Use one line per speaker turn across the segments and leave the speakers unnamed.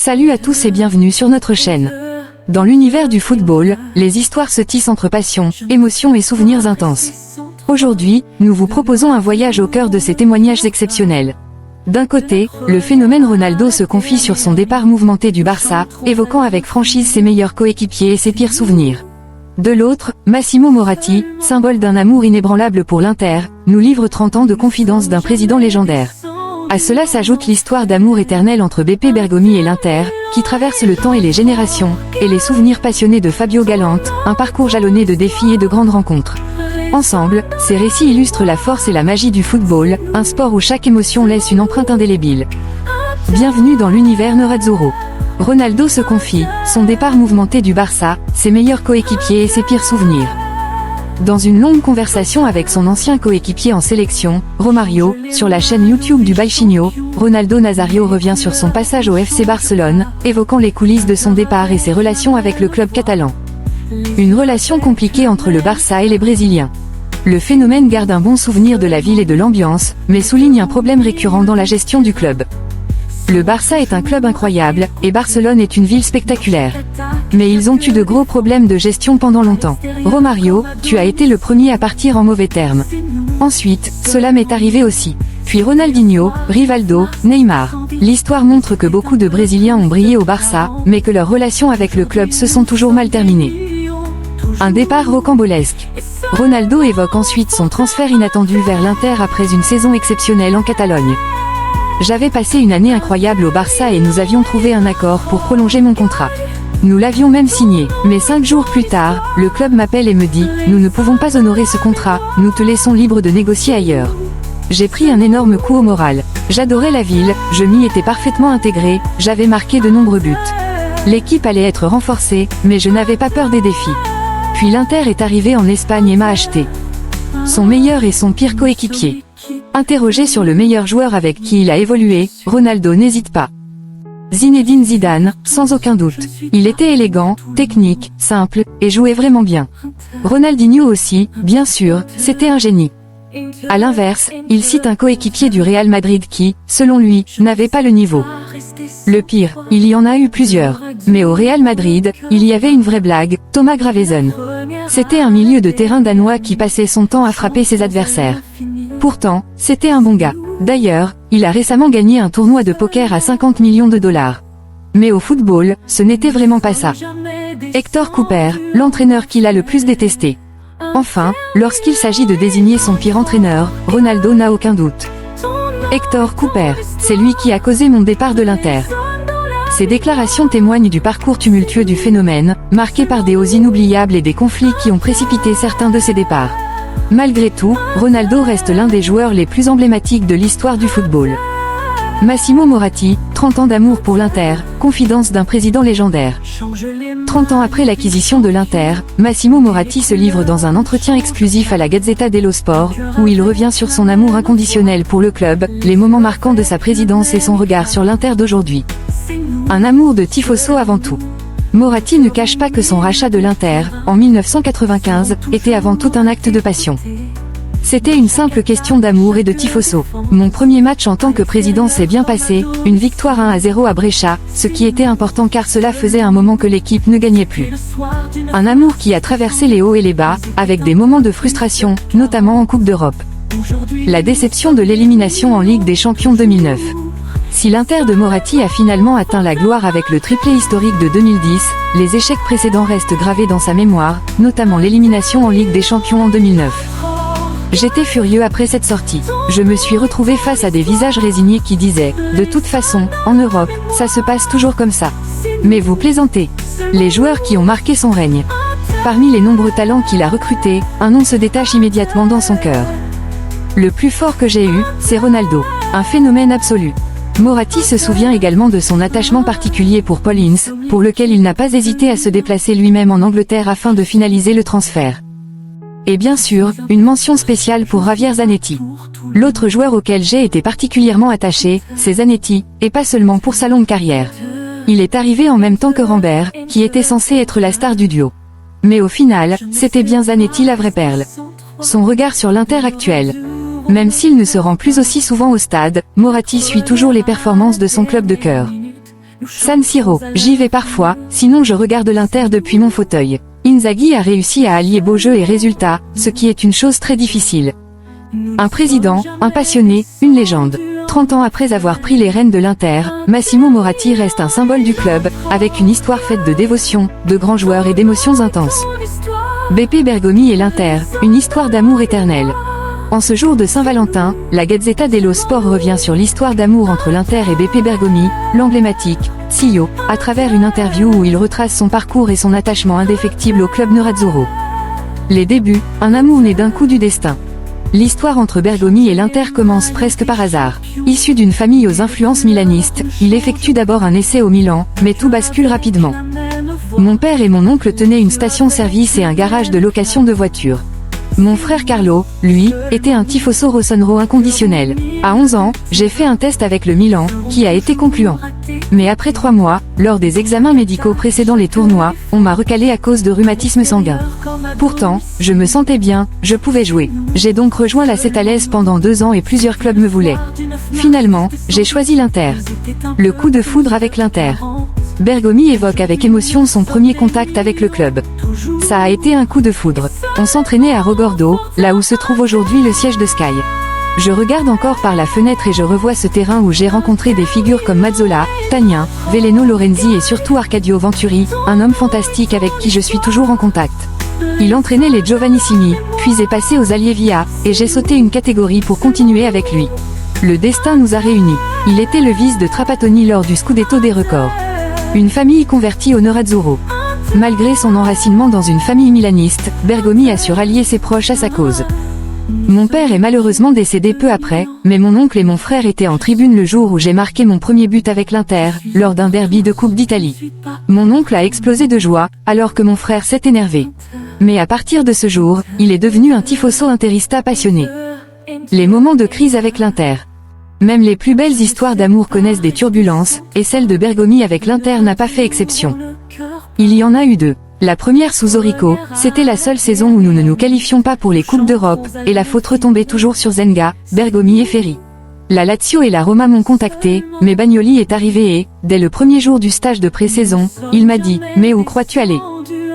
Salut à tous et bienvenue sur notre chaîne. Dans l'univers du football, les histoires se tissent entre passion, émotion et souvenirs intenses. Aujourd'hui, nous vous proposons un voyage au cœur de ces témoignages exceptionnels. D'un côté, le phénomène Ronaldo se confie sur son départ mouvementé du Barça, évoquant avec franchise ses meilleurs coéquipiers et ses pires souvenirs. De l'autre, Massimo Moratti, symbole d'un amour inébranlable pour l'Inter, nous livre 30 ans de confidence d'un président légendaire. À cela s'ajoute l'histoire d'amour éternel entre Beppe Bergomi et l'Inter, qui traverse le temps et les générations, et les souvenirs passionnés de Fabio Galante, un parcours jalonné de défis et de grandes rencontres. Ensemble, ces récits illustrent la force et la magie du football, un sport où chaque émotion laisse une empreinte indélébile. Bienvenue dans l'univers Nerazzurro. Ronaldo se confie, son départ mouvementé du Barça, ses meilleurs coéquipiers et ses pires souvenirs. Dans une longue conversation avec son ancien coéquipier en sélection, Romario, sur la chaîne YouTube du Baixinho, Ronaldo Nazario revient sur son passage au FC Barcelone, évoquant les coulisses de son départ et ses relations avec le club catalan. Une relation compliquée entre le Barça et les Brésiliens. Le phénomène garde un bon souvenir de la ville et de l'ambiance, mais souligne un problème récurrent dans la gestion du club. Le Barça est un club incroyable, et Barcelone est une ville spectaculaire. Mais ils ont eu de gros problèmes de gestion pendant longtemps. Romario, tu as été le premier à partir en mauvais termes. Ensuite, cela m'est arrivé aussi. Puis Ronaldinho, Rivaldo, Neymar. L'histoire montre que beaucoup de Brésiliens ont brillé au Barça, mais que leurs relations avec le club se sont toujours mal terminées. Un départ rocambolesque. Ronaldo évoque ensuite son transfert inattendu vers l'Inter après une saison exceptionnelle en Catalogne. J'avais passé une année incroyable au Barça et nous avions trouvé un accord pour prolonger mon contrat. Nous l'avions même signé, mais 5 jours plus tard, le club m'appelle et me dit « Nous ne pouvons pas honorer ce contrat, nous te laissons libre de négocier ailleurs ». J'ai pris un énorme coup au moral. J'adorais la ville, je m'y étais parfaitement intégré, j'avais marqué de nombreux buts. L'équipe allait être renforcée, mais je n'avais pas peur des défis. Puis l'Inter est arrivé en Espagne et m'a acheté. Son meilleur et son pire coéquipier. Interrogé sur le meilleur joueur avec qui il a évolué, Ronaldo n'hésite pas. Zinedine Zidane, sans aucun doute. Il était élégant, technique, simple, et jouait vraiment bien. Ronaldinho aussi, bien sûr, c'était un génie. À l'inverse, il cite un coéquipier du Real Madrid qui, selon lui, n'avait pas le niveau. Le pire, il y en a eu plusieurs. Mais au Real Madrid, il y avait une vraie blague, Thomas Gravesen. C'était un milieu de terrain danois qui passait son temps à frapper ses adversaires. Pourtant, c'était un bon gars. D'ailleurs, il a récemment gagné un tournoi de poker à 50 millions de dollars. Mais au football, ce n'était vraiment pas ça. Héctor Cooper, l'entraîneur qu'il a le plus détesté. Enfin, lorsqu'il s'agit de désigner son pire entraîneur, Ronaldo n'a aucun doute. Héctor Cooper, c'est lui qui a causé mon départ de l'Inter. Ces déclarations témoignent du parcours tumultueux du phénomène, marqué par des hausses inoubliables et des conflits qui ont précipité certains de ses départs. Malgré tout, Ronaldo reste l'un des joueurs les plus emblématiques de l'histoire du football. Massimo Moratti, 30 ans d'amour pour l'Inter, confidence d'un président légendaire. 30 ans après l'acquisition de l'Inter, Massimo Moratti se livre dans un entretien exclusif à la Gazzetta dello Sport, où il revient sur son amour inconditionnel pour le club, les moments marquants de sa présidence et son regard sur l'Inter d'aujourd'hui. Un amour de tifoso avant tout. Moratti ne cache pas que son rachat de l'Inter, en 1995, était avant tout un acte de passion. C'était une simple question d'amour et de tifoso. Mon premier match en tant que président s'est bien passé, une victoire 1-0 à Brescia, ce qui était important car cela faisait un moment que l'équipe ne gagnait plus. Un amour qui a traversé les hauts et les bas, avec des moments de frustration, notamment en Coupe d'Europe. La déception de l'élimination en Ligue des Champions 2009. Si l'Inter de Moratti a finalement atteint la gloire avec le triplé historique de 2010, les échecs précédents restent gravés dans sa mémoire, notamment l'élimination en Ligue des Champions en 2009. J'étais furieux après cette sortie. Je me suis retrouvé face à des visages résignés qui disaient « De toute façon, en Europe, ça se passe toujours comme ça. » Mais vous plaisantez. Les joueurs qui ont marqué son règne. Parmi les nombreux talents qu'il a recrutés, un nom se détache immédiatement dans son cœur. Le plus fort que j'ai eu, c'est Ronaldo. Un phénomène absolu. Moratti se souvient également de son attachement particulier pour Paul Ince, pour lequel il n'a pas hésité à se déplacer lui-même en Angleterre afin de finaliser le transfert. Et bien sûr, une mention spéciale pour Javier Zanetti. L'autre joueur auquel j'ai été particulièrement attaché, c'est Zanetti, et pas seulement pour sa longue carrière. Il est arrivé en même temps que Rambert, qui était censé être la star du duo. Mais au final, c'était bien Zanetti la vraie perle. Son regard sur l'Inter actuel. Même s'il ne se rend plus aussi souvent au stade, Moratti suit toujours les performances de son club de cœur. San Siro, j'y vais parfois, sinon je regarde l'Inter depuis mon fauteuil. Inzaghi a réussi à allier beau jeu et résultat, ce qui est une chose très difficile. Un président, un passionné, une légende. 30 ans après avoir pris les rênes de l'Inter, Massimo Moratti reste un symbole du club, avec une histoire faite de dévotion, de grands joueurs et d'émotions intenses. Beppe Bergomi et l'Inter, une histoire d'amour éternel. En ce jour de Saint-Valentin, la Gazzetta dello Sport revient sur l'histoire d'amour entre l'Inter et Beppe Bergomi, l'emblématique CEO, à travers une interview où il retrace son parcours et son attachement indéfectible au club nerazzurro. Les débuts, un amour né d'un coup du destin. L'histoire entre Bergomi et l'Inter commence presque par hasard. Issu d'une famille aux influences milanistes, il effectue d'abord un essai au Milan, mais tout bascule rapidement. Mon père et mon oncle tenaient une station-service et un garage de location de voitures. Mon frère Carlo, lui, était un tifoso rossonero inconditionnel. À 11 ans, j'ai fait un test avec le Milan, qui a été concluant. Mais après 3 mois, lors des examens médicaux précédant les tournois, on m'a recalé à cause de rhumatisme sanguin. Pourtant, je me sentais bien, je pouvais jouer. J'ai donc rejoint la Cetales pendant 2 ans et plusieurs clubs me voulaient. Finalement, j'ai choisi l'Inter. Le coup de foudre avec l'Inter. Bergomi évoque avec émotion son premier contact avec le club. Ça a été un coup de foudre. On s'entraînait à Rogordo, là où se trouve aujourd'hui le siège de Sky. Je regarde encore par la fenêtre et je revois ce terrain où j'ai rencontré des figures comme Mazzola, Tagnin, Veleno Lorenzi et surtout Arcadio Venturi, un homme fantastique avec qui je suis toujours en contact. Il entraînait les Giovanissimi, puis est passé aux Allievi, et j'ai sauté une catégorie pour continuer avec lui. Le destin nous a réunis. Il était le vice de Trapattoni lors du Scudetto des records. Une famille convertie au nerazzurro. Malgré son enracinement dans une famille milaniste, Bergomi a su rallier ses proches à sa cause. Mon père est malheureusement décédé peu après, mais mon oncle et mon frère étaient en tribune le jour où j'ai marqué mon premier but avec l'Inter, lors d'un derby de Coupe d'Italie. Mon oncle a explosé de joie, alors que mon frère s'est énervé. Mais à partir de ce jour, il est devenu un tifoso interista passionné. Les moments de crise avec l'Inter. Même les plus belles histoires d'amour connaissent des turbulences, et celle de Bergomi avec l'Inter n'a pas fait exception. Il y en a eu 2. La première sous Orico, c'était la seule saison où nous ne nous qualifions pas pour les Coupes d'Europe, et la faute retombait toujours sur Zenga, Bergomi et Ferri. La Lazio et la Roma m'ont contacté, mais Bagnoli est arrivé et, dès le premier jour du stage de pré-saison, il m'a dit « Mais où crois-tu aller ?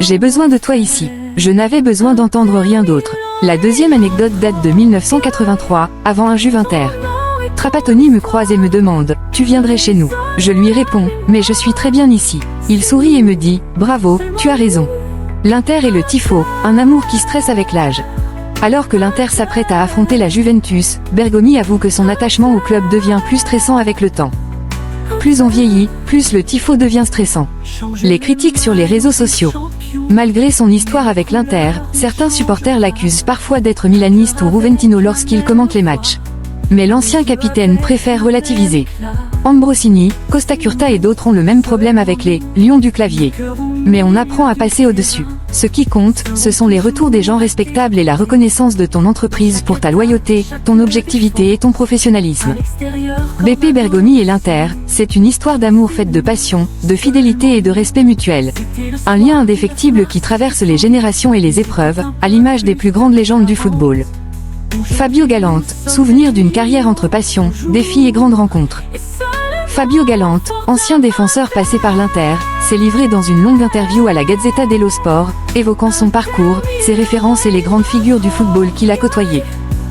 J'ai besoin de toi ici ». Je n'avais besoin d'entendre rien d'autre. La deuxième anecdote date de 1983, avant un Juve-Inter. Trapattoni me croise et me demande « Tu viendrais chez nous ?» Je lui réponds « Mais je suis très bien ici ». Il sourit et me dit « Bravo, tu as raison ». L'Inter et le tifo, un amour qui stresse avec l'âge. Alors que l'Inter s'apprête à affronter la Juventus, Bergomi avoue que son attachement au club devient plus stressant avec le temps. Plus on vieillit, plus le tifo devient stressant. Les critiques sur les réseaux sociaux. Malgré son histoire avec l'Inter, certains supporters l'accusent parfois d'être milaniste ou juventino lorsqu'il commente les matchs. Mais l'ancien capitaine préfère relativiser. Ambrosini, Costa Curta et d'autres ont le même problème avec les « lions du clavier ». Mais on apprend à passer au-dessus. Ce qui compte, ce sont les retours des gens respectables et la reconnaissance de ton entreprise pour ta loyauté, ton objectivité et ton professionnalisme. Beppe Bergomi et l'Inter, c'est une histoire d'amour faite de passion, de fidélité et de respect mutuel. Un lien indéfectible qui traverse les générations et les épreuves, à l'image des plus grandes légendes du football. Fabio Galante, souvenir d'une carrière entre passion, défis et grandes rencontres. Fabio Galante, ancien défenseur passé par l'Inter, s'est livré dans une longue interview à la Gazzetta dello Sport, évoquant son parcours, ses références et les grandes figures du football qu'il a côtoyées.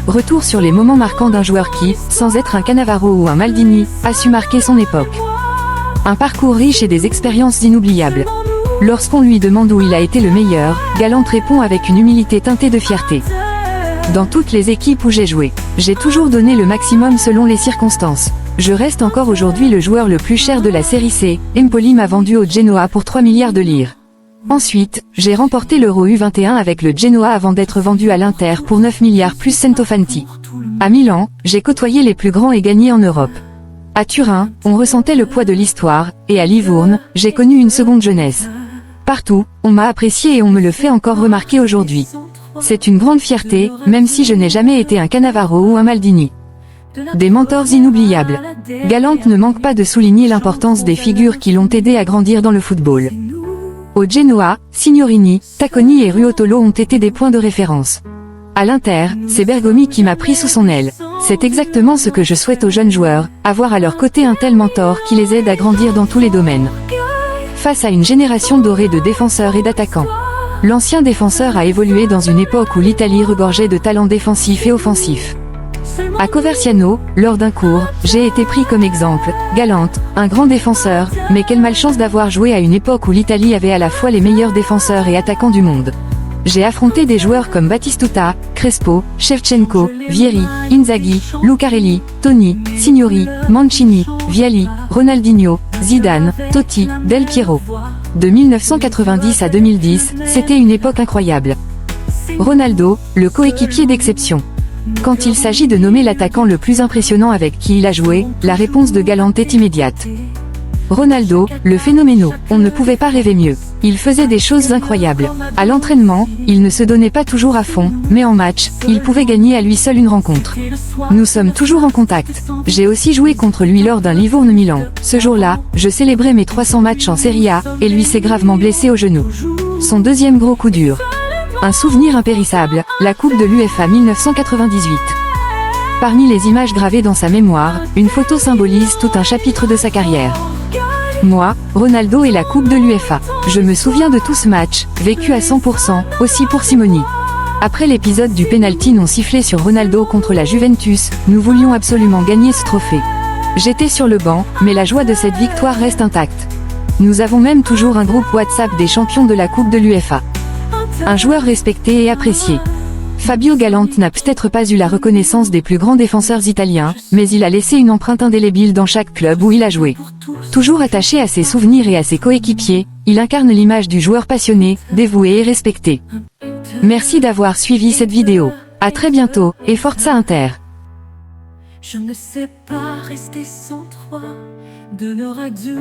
Retour sur les moments marquants d'un joueur qui, sans être un Cannavaro ou un Maldini, a su marquer son époque. Un parcours riche et des expériences inoubliables. Lorsqu'on lui demande où il a été le meilleur, Galante répond avec une humilité teintée de fierté. Dans toutes les équipes où j'ai joué, j'ai toujours donné le maximum selon les circonstances. Je reste encore aujourd'hui le joueur le plus cher de la série C, Empoli m'a vendu au Genoa pour 3 milliards de lire. Ensuite, j'ai remporté l'Euro U21 avec le Genoa avant d'être vendu à l'Inter pour 9 milliards plus Centofanti. À Milan, j'ai côtoyé les plus grands et gagné en Europe. À Turin, on ressentait le poids de l'histoire, et à Livourne, j'ai connu une seconde jeunesse. Partout, on m'a apprécié et on me le fait encore remarquer aujourd'hui. C'est une grande fierté, même si je n'ai jamais été un Cannavaro ou un Maldini. Des mentors inoubliables. Galante ne manque pas de souligner l'importance des figures qui l'ont aidé à grandir dans le football. Au Genoa, Signorini, Tacconi et Ruotolo ont été des points de référence. À l'Inter, c'est Bergomi qui m'a pris sous son aile. C'est exactement ce que je souhaite aux jeunes joueurs, avoir à leur côté un tel mentor qui les aide à grandir dans tous les domaines. Face à une génération dorée de défenseurs et d'attaquants, l'ancien défenseur a évolué dans une époque où l'Italie regorgeait de talents défensifs et offensifs. À Coverciano, lors d'un cours, j'ai été pris comme exemple. Galante, un grand défenseur, mais quelle malchance d'avoir joué à une époque où l'Italie avait à la fois les meilleurs défenseurs et attaquants du monde. J'ai affronté des joueurs comme Batistuta, Crespo, Shevchenko, Vieri, Inzaghi, Lucarelli, Toni, Signori, Mancini, Vialli, Ronaldinho, Zidane, Totti, Del Piero. De 1990 à 2010, c'était une époque incroyable. Ronaldo, le coéquipier d'exception. Quand il s'agit de nommer l'attaquant le plus impressionnant avec qui il a joué, la réponse de Galante est immédiate. Ronaldo, le phénoménal, on ne pouvait pas rêver mieux. Il faisait des choses incroyables. À l'entraînement, il ne se donnait pas toujours à fond, mais en match, il pouvait gagner à lui seul une rencontre. Nous sommes toujours en contact. J'ai aussi joué contre lui lors d'un Livourne-Milan. Ce jour-là, je célébrais mes 300 matchs en Serie A, et lui s'est gravement blessé au genou. Son deuxième gros coup dur. Un souvenir impérissable, la Coupe de l'UEFA 1998. Parmi les images gravées dans sa mémoire, une photo symbolise tout un chapitre de sa carrière. Moi, Ronaldo et la Coupe de l'UEFA. Je me souviens de tout ce match, vécu à 100%, aussi pour Simoni. Après l'épisode du penalty non sifflé sur Ronaldo contre la Juventus, nous voulions absolument gagner ce trophée. J'étais sur le banc, mais la joie de cette victoire reste intacte. Nous avons même toujours un groupe WhatsApp des champions de la Coupe de l'UEFA. Un joueur respecté et apprécié. Fabio Galante n'a peut-être pas eu la reconnaissance des plus grands défenseurs italiens, mais il a laissé une empreinte indélébile dans chaque club où il a joué. Toujours attaché à ses souvenirs et à ses coéquipiers, il incarne l'image du joueur passionné, dévoué et respecté. Merci d'avoir suivi cette vidéo. À très bientôt, et Forza Inter.
Je ne sais pas rester sans toi, de l'heure à deux.